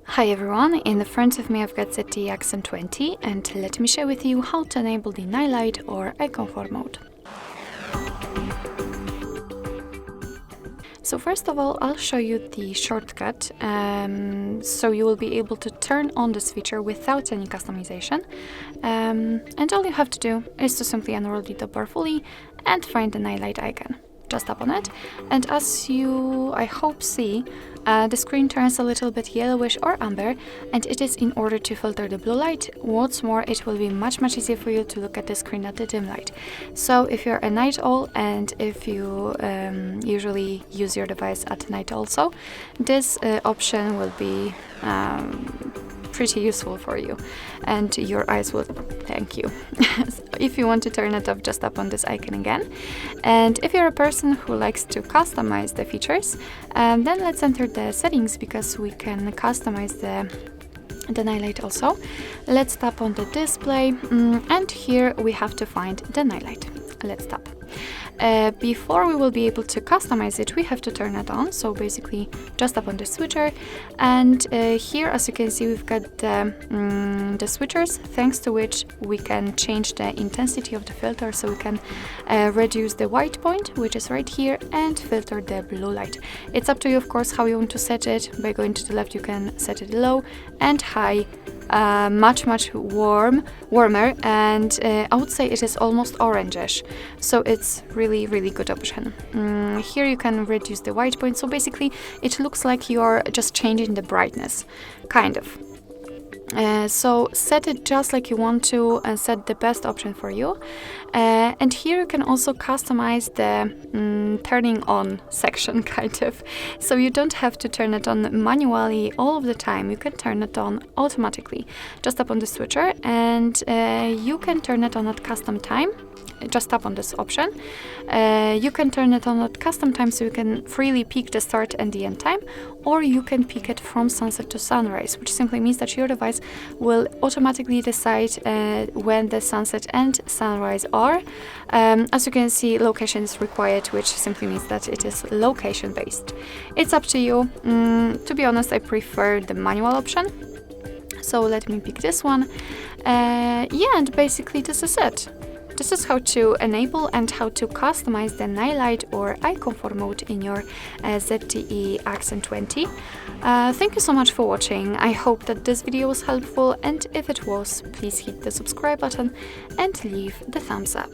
Hi everyone, in the front of me I've got ZTE Axon 20 and let me share with you how to enable the night light or icon for mode. So first of all, I'll show you the shortcut, so you will be able to turn on this feature without any customization. And all you have to do is to simply unroll the top bar fully and find the night light icon. Just tap on it, and as you, I hope, see, the screen turns a little bit yellowish or amber, and it is in order to filter the blue light. What's more, it will be much easier for you to look at the screen at the dim light. So if you're a night owl and if you usually use your device at night also, this option will be pretty useful for you, and your eyes will thank you. If you want to turn it off, just tap on this icon again. And if you're a person who likes to customize the features, then let's enter the settings, because we can customize the night light also. Let's tap on the display, and here we have to find the night light. Let's tap. Before we will be able to customize it, we have to turn it on. So basically just tap on the switcher, and here, as you can see, we've got the switchers, thanks to which we can change the intensity of the filter. So we can reduce the white point, which is right here, and filter the blue light. It's up to you, of course, how you want to set it. By going to the left, you can set it low and high, much warmer, and I would say it is almost orangish, so it's really good option. Here you can reduce the white point, so basically it looks like you're just changing the brightness, kind of. So set it just like you want to and set the best option for you. And here you can also customize the turning on section, kind of. So you don't have to turn it on manually all of the time. You can turn it on automatically. Just tap on the switcher, and you can turn it on at custom time. Just tap on this option. You can turn it on at custom time, so you can freely pick the start and the end time, or you can pick it from sunset to sunrise, which simply means that your device will automatically decide when the sunset and sunrise are. As you can see, location is required, which simply means that it is location based. It's up to you. To be honest, I prefer the manual option, so let me pick this one. Yeah, and basically this is it. This is how to enable and how to customize the night light or icon for mode in your ZTE Axon 20. Thank you so much for watching. I hope that this video was helpful, and if it was, please hit the subscribe button and leave the thumbs up.